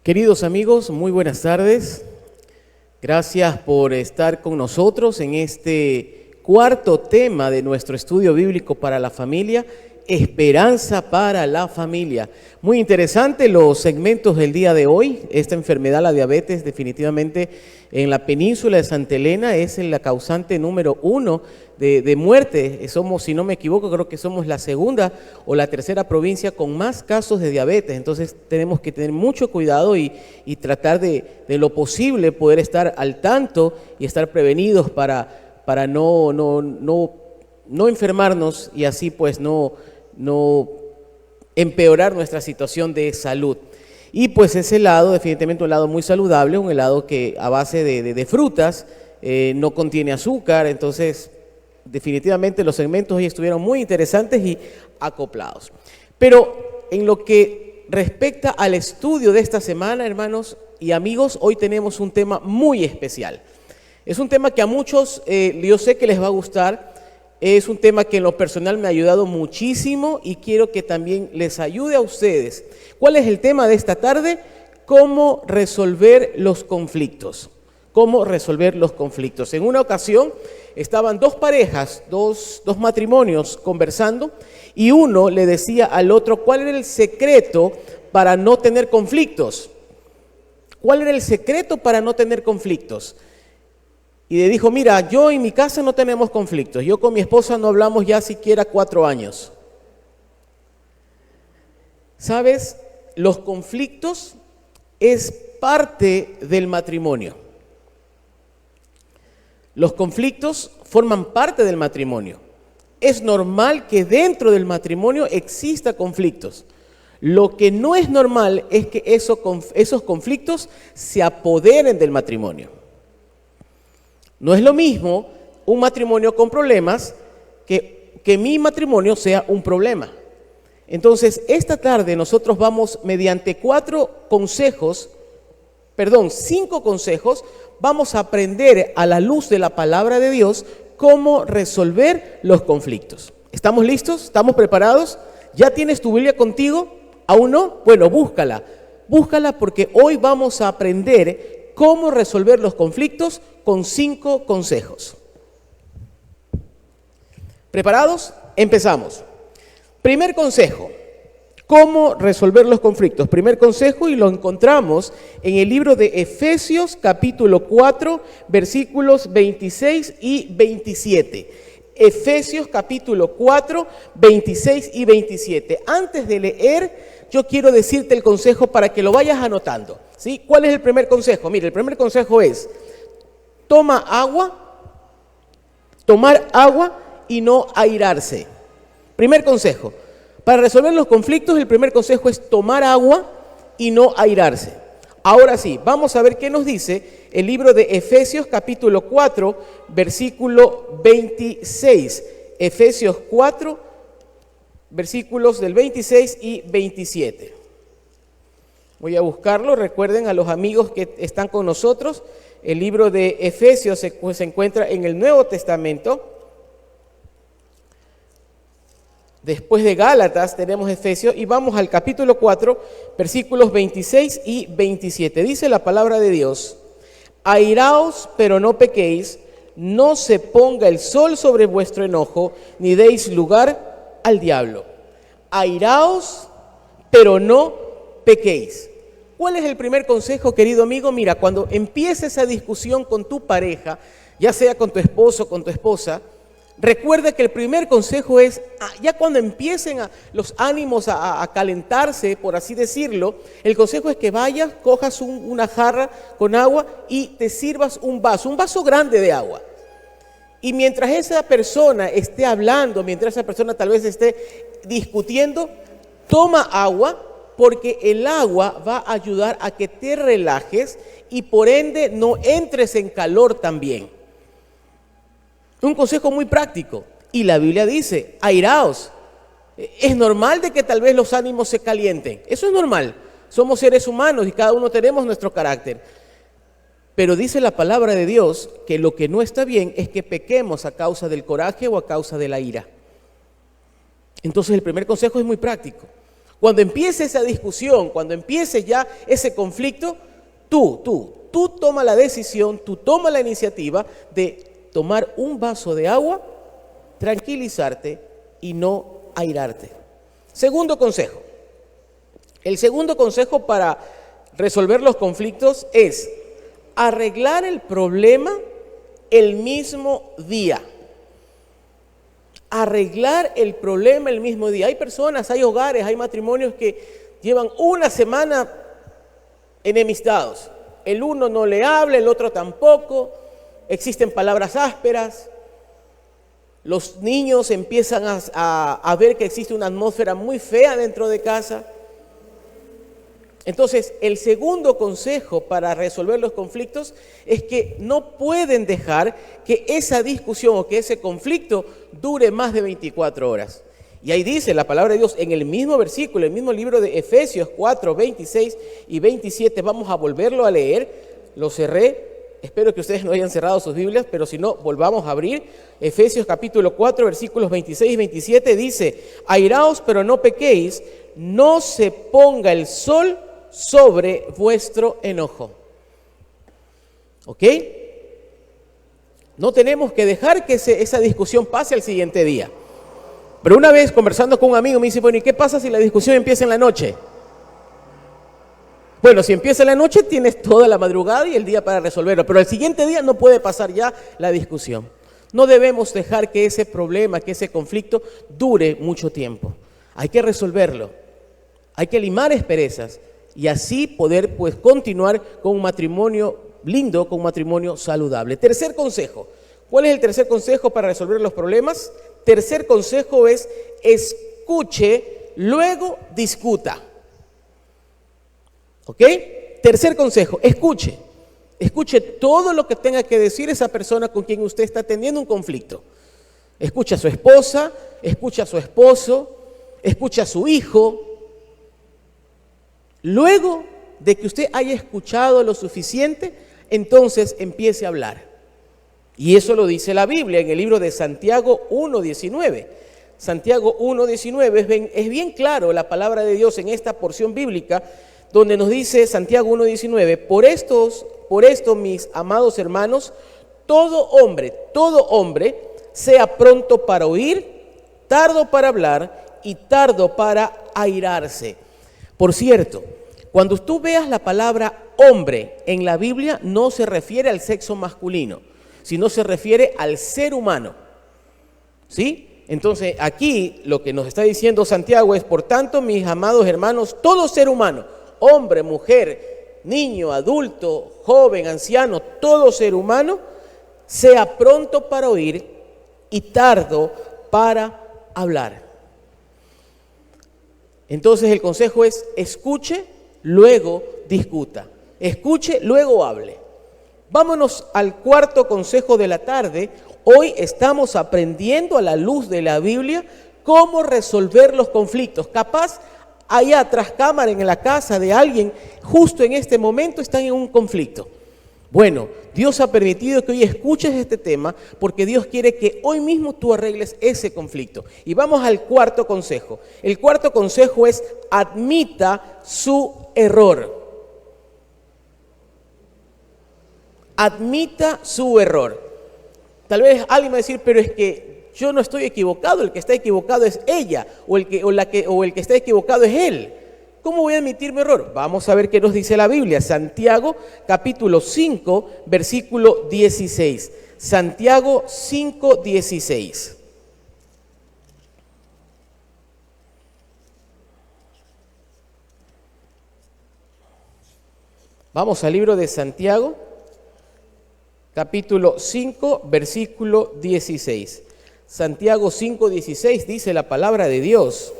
Queridos amigos, muy buenas tardes. Gracias por estar con nosotros en este cuarto tema de nuestro estudio bíblico para la familia, Esperanza para la Familia. Muy interesante los segmentos del día de hoy. Esta enfermedad, la diabetes, definitivamente en la península de Santa Elena es la causante número 1 de muerte. Somos, si no me equivoco, creo que somos la segunda o la tercera provincia con más casos de diabetes. Entonces tenemos que tener mucho cuidado y tratar de lo posible poder estar al tanto y estar prevenidos para no enfermarnos y así pues no empeorar nuestra situación de salud. Y pues ese helado, definitivamente un helado muy saludable, un helado que a base de frutas, no contiene azúcar. Entonces definitivamente los segmentos hoy estuvieron muy interesantes y acoplados. Pero en lo que respecta al estudio de esta semana, hermanos y amigos, hoy tenemos un tema muy especial. Es un tema que a muchos yo sé que les va a gustar. Es un tema que en lo personal me ha ayudado muchísimo y quiero que también les ayude a ustedes. ¿Cuál es el tema de esta tarde? ¿Cómo resolver los conflictos? ¿Cómo resolver los conflictos? En una ocasión estaban dos parejas, dos matrimonios conversando y uno le decía al otro cuál era el secreto para no tener conflictos. ¿Cuál era el secreto para no tener conflictos? Y le dijo, mira, yo en mi casa no tenemos conflictos. Yo con mi esposa no hablamos ya siquiera 4 años. ¿Sabes? Los conflictos es parte del matrimonio. Los conflictos forman parte del matrimonio. Es normal que dentro del matrimonio exista conflictos. Lo que no es normal es que esos conflictos se apoderen del matrimonio. No es lo mismo un matrimonio con problemas que mi matrimonio sea un problema. Entonces, esta tarde nosotros vamos mediante 5 consejos, vamos a aprender a la luz de la palabra de Dios cómo resolver los conflictos. ¿Estamos listos? ¿Estamos preparados? ¿Ya tienes tu Biblia contigo? ¿Aún no? Bueno, búscala porque hoy vamos a aprender cómo resolver los conflictos con 5 consejos. ¿Preparados? Empezamos. Primer consejo, ¿cómo resolver los conflictos? Primer consejo, y lo encontramos en el libro de Efesios capítulo 4, versículos 26 y 27. Efesios capítulo 4, 26 y 27. Antes de leer, yo quiero decirte el consejo para que lo vayas anotando, ¿sí? ¿Cuál es el primer consejo? Mire, el primer consejo es, tomar agua y no airarse. Primer consejo, para resolver los conflictos, el primer consejo es tomar agua y no airarse. Ahora sí, vamos a ver qué nos dice el libro de Efesios capítulo 4, versículo 26. Efesios 4, versículos del 26 y 27. Voy a buscarlo. Recuerden a los amigos que están con nosotros, el libro de Efesios se encuentra en el Nuevo Testamento. Después de Gálatas tenemos Efesios y vamos al capítulo 4, versículos 26 y 27. Dice la palabra de Dios: airaos, pero no pequéis, no se ponga el sol sobre vuestro enojo, ni deis lugar al diablo. Airaos, pero no pequéis. ¿Cuál es el primer consejo, querido amigo? Mira, cuando empiece esa discusión con tu pareja, ya sea con tu esposo o con tu esposa, recuerda que el primer consejo es, ya cuando empiecen los ánimos a calentarse, por así decirlo, el consejo es que vayas, cojas una jarra con agua y te sirvas un vaso grande de agua. Y mientras esa persona esté hablando, mientras esa persona tal vez esté discutiendo, toma agua, porque el agua va a ayudar a que te relajes y por ende no entres en calor también. Un consejo muy práctico. Y la Biblia dice, airaos. Es normal de que tal vez los ánimos se calienten. Eso es normal. Somos seres humanos y cada uno tenemos nuestro carácter. Pero dice la palabra de Dios que lo que no está bien es que pequemos a causa del coraje o a causa de la ira. Entonces el primer consejo es muy práctico. Cuando empiece esa discusión, cuando empiece ya ese conflicto, tú toma la decisión, tú toma la iniciativa de tomar un vaso de agua, tranquilizarte y no airarte. Segundo consejo. El segundo consejo para resolver los conflictos es arreglar el problema el mismo día. Arreglar el problema el mismo día. Hay personas, hay hogares, hay matrimonios que llevan una semana enemistados. El uno no le habla, el otro tampoco. Existen palabras ásperas. Los niños empiezan a ver que existe una atmósfera muy fea dentro de casa. Entonces, el segundo consejo para resolver los conflictos es que no pueden dejar que esa discusión o que ese conflicto dure más de 24 horas. Y ahí dice la palabra de Dios en el mismo versículo, el mismo libro de Efesios 4, 26 y 27. Vamos a volverlo a leer. Lo cerré. Espero que ustedes no hayan cerrado sus Biblias, pero si no, volvamos a abrir. Efesios capítulo 4, versículos 26 y 27 dice: airaos, pero no pequéis, no se ponga el sol sobre vuestro enojo. ¿Ok? No tenemos que dejar que esa discusión pase al siguiente día. Pero una vez conversando con un amigo me dice: bueno, ¿y qué pasa si la discusión empieza en la noche? Bueno, si empieza en la noche tienes toda la madrugada y el día para resolverlo, pero al siguiente día no puede pasar ya la discusión. No debemos dejar que ese problema, que ese conflicto dure mucho tiempo. Hay que resolverlo. Hay que limar asperezas y así poder continuar con un matrimonio lindo, con un matrimonio saludable. Tercer consejo. ¿Cuál es el tercer consejo para resolver los problemas? Tercer consejo es: escuche, luego discuta. ¿Ok? Tercer consejo: escuche. Escuche todo lo que tenga que decir esa persona con quien usted está teniendo un conflicto. Escucha a su esposa, escucha a su esposo, escucha a su hijo. Luego de que usted haya escuchado lo suficiente, entonces empiece a hablar. Y eso lo dice la Biblia en el libro de Santiago 1:19. Santiago 1:19 es bien claro la palabra de Dios en esta porción bíblica, donde nos dice Santiago 1:19: por esto, mis amados hermanos, todo hombre sea pronto para oír, tardo para hablar y tardo para airarse. Por cierto, cuando tú veas la palabra hombre en la Biblia, no se refiere al sexo masculino, sino se refiere al ser humano. ¿Sí? Entonces, aquí lo que nos está diciendo Santiago es: por tanto, mis amados hermanos, todo ser humano, hombre, mujer, niño, adulto, joven, anciano, todo ser humano, sea pronto para oír y tardo para hablar. Entonces el consejo es: escuche, luego discuta. Escuche, luego hable. Vámonos al cuarto consejo de la tarde. Hoy estamos aprendiendo a la luz de la Biblia cómo resolver los conflictos. Capaz allá tras cámara en la casa de alguien, justo en este momento están en un conflicto. Bueno, Dios ha permitido que hoy escuches este tema porque Dios quiere que hoy mismo tú arregles ese conflicto. Y vamos al cuarto consejo. El cuarto consejo es: admita su error. Admita su error. Tal vez alguien va a decir: pero es que yo no estoy equivocado, el que está equivocado es ella, o el que está equivocado es él. ¿Cómo voy a admitir mi error? Vamos a ver qué nos dice la Biblia. Santiago capítulo 5, versículo 16. Santiago 5, 16. Vamos al libro de Santiago, capítulo 5, versículo 16. Santiago 5, 16 dice la palabra de Dios: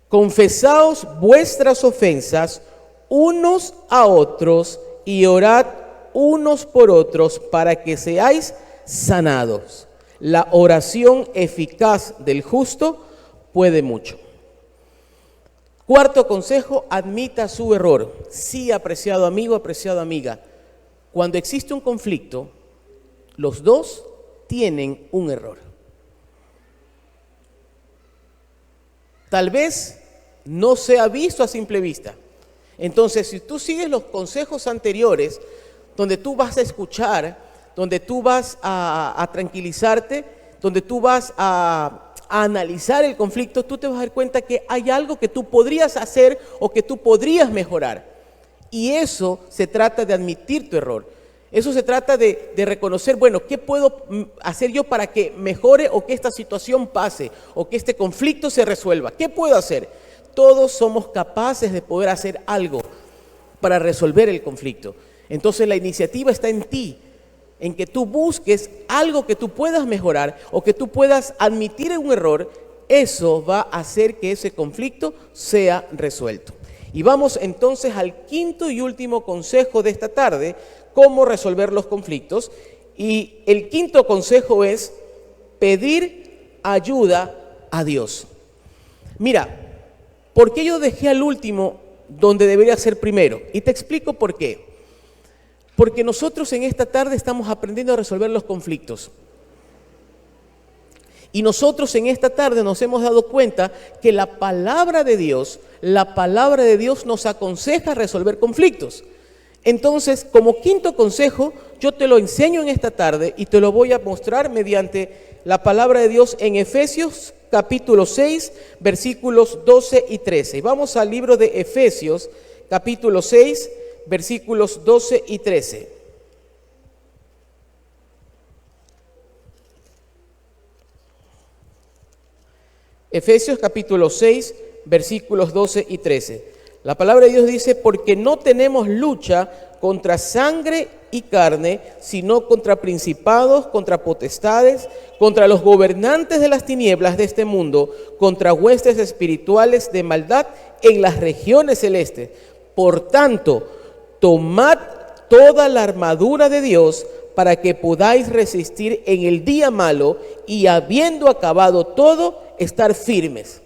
confesaos vuestras ofensas unos a otros y orad unos por otros para que seáis sanados. La oración eficaz del justo puede mucho. Cuarto consejo: admita su error. Sí, apreciado amigo, apreciada amiga, cuando existe un conflicto, los dos tienen un error. tal vez no sea visto a simple vista. Entonces, si tú sigues los consejos anteriores, donde tú vas a escuchar, donde tú vas a tranquilizarte, donde tú vas a analizar el conflicto, tú te vas a dar cuenta que hay algo que tú podrías hacer o que tú podrías mejorar. Y eso se trata de admitir tu error. Eso se trata de reconocer, bueno, ¿qué puedo hacer yo para que mejore o que esta situación pase o que este conflicto se resuelva? ¿Qué puedo hacer? Todos somos capaces de poder hacer algo para resolver el conflicto. Entonces la iniciativa está en ti, en que tú busques algo que tú puedas mejorar o que tú puedas admitir un error. Eso va a hacer que ese conflicto sea resuelto. Y vamos entonces al quinto y último consejo de esta tarde, cómo resolver los conflictos. Y el quinto consejo es pedir ayuda a Dios. Mira, ¿por qué yo dejé al último donde debería ser primero? Y te explico por qué. Porque nosotros en esta tarde estamos aprendiendo a resolver los conflictos. Y nosotros en esta tarde nos hemos dado cuenta que la palabra de Dios nos aconseja resolver conflictos. Entonces, como quinto consejo, yo te lo enseño en esta tarde y te lo voy a mostrar mediante la palabra de Dios en Efesios capítulo 6, versículos 12 y 13. Vamos al libro de Efesios capítulo 6, versículos 12 y 13. Efesios capítulo 6, versículos 12 y 13. La palabra de Dios dice, porque no tenemos lucha contra sangre y carne, sino contra principados, contra potestades, contra los gobernantes de las tinieblas de este mundo, contra huestes espirituales de maldad en las regiones celestes. Por tanto, tomad toda la armadura de Dios para que podáis resistir en el día malo y habiendo acabado todo, estar firmes.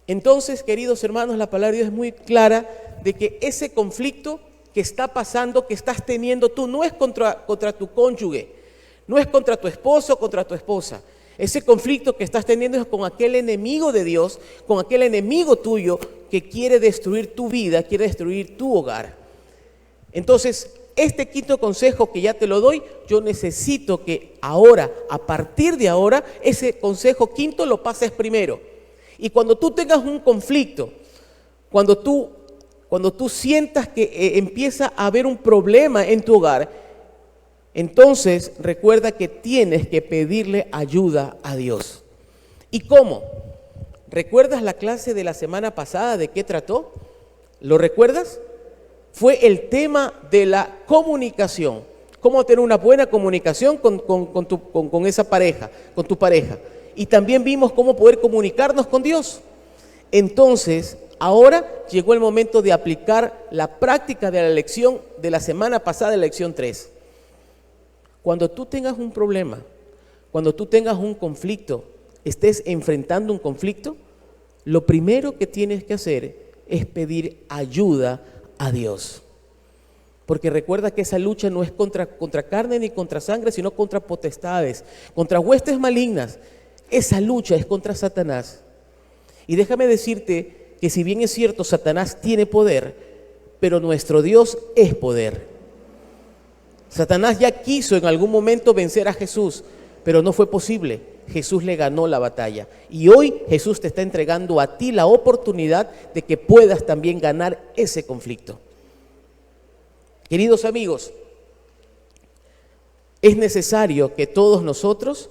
Entonces, queridos hermanos, la palabra de Dios es muy clara de que ese conflicto que está pasando, que estás teniendo tú, no es contra tu cónyuge, no es contra tu esposo, contra tu esposa. Ese conflicto que estás teniendo es con aquel enemigo de Dios, con aquel enemigo tuyo que quiere destruir tu vida, quiere destruir tu hogar. Entonces, este quinto consejo que ya te lo doy, yo necesito que ahora, a partir de ahora, ese consejo quinto lo pases primero. Y cuando tú tengas un conflicto, cuando tú sientas que empieza a haber un problema en tu hogar, entonces recuerda que tienes que pedirle ayuda a Dios. ¿Y cómo? ¿Recuerdas la clase de la semana pasada de qué trató? ¿Lo recuerdas? Fue el tema de la comunicación. Cómo tener una buena comunicación con esa pareja, con tu pareja. Y también vimos cómo poder comunicarnos con Dios. Entonces, ahora llegó el momento de aplicar la práctica de la lección de la semana pasada, la lección 3. Cuando tú tengas un problema, cuando tú tengas un conflicto, estés enfrentando un conflicto, lo primero que tienes que hacer es pedir ayuda a Dios. Porque recuerda que esa lucha no es contra carne ni contra sangre, sino contra potestades, contra huestes malignas. Esa lucha es contra Satanás. Y déjame decirte que si bien es cierto, Satanás tiene poder, pero nuestro Dios es poder. Satanás ya quiso en algún momento vencer a Jesús, pero no fue posible. Jesús le ganó la batalla. Y hoy Jesús te está entregando a ti la oportunidad de que puedas también ganar ese conflicto. Queridos amigos, es necesario que todos nosotros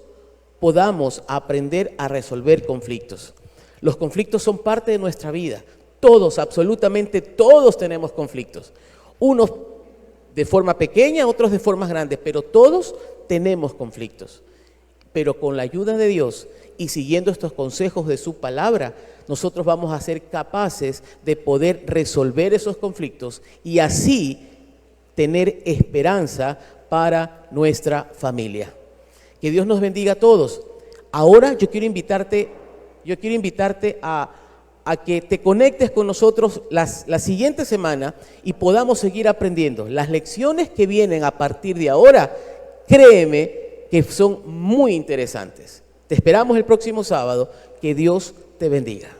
podamos aprender a resolver conflictos. Los conflictos son parte de nuestra vida. Todos, absolutamente todos tenemos conflictos. Unos de forma pequeña, otros de formas grandes, pero todos tenemos conflictos. Pero con la ayuda de Dios y siguiendo estos consejos de su palabra, nosotros vamos a ser capaces de poder resolver esos conflictos y así tener esperanza para nuestra familia. Que Dios nos bendiga a todos. Ahora yo quiero invitarte a que te conectes con nosotros la siguiente semana y podamos seguir aprendiendo. Las lecciones que vienen a partir de ahora, créeme que son muy interesantes. Te esperamos el próximo sábado. Que Dios te bendiga.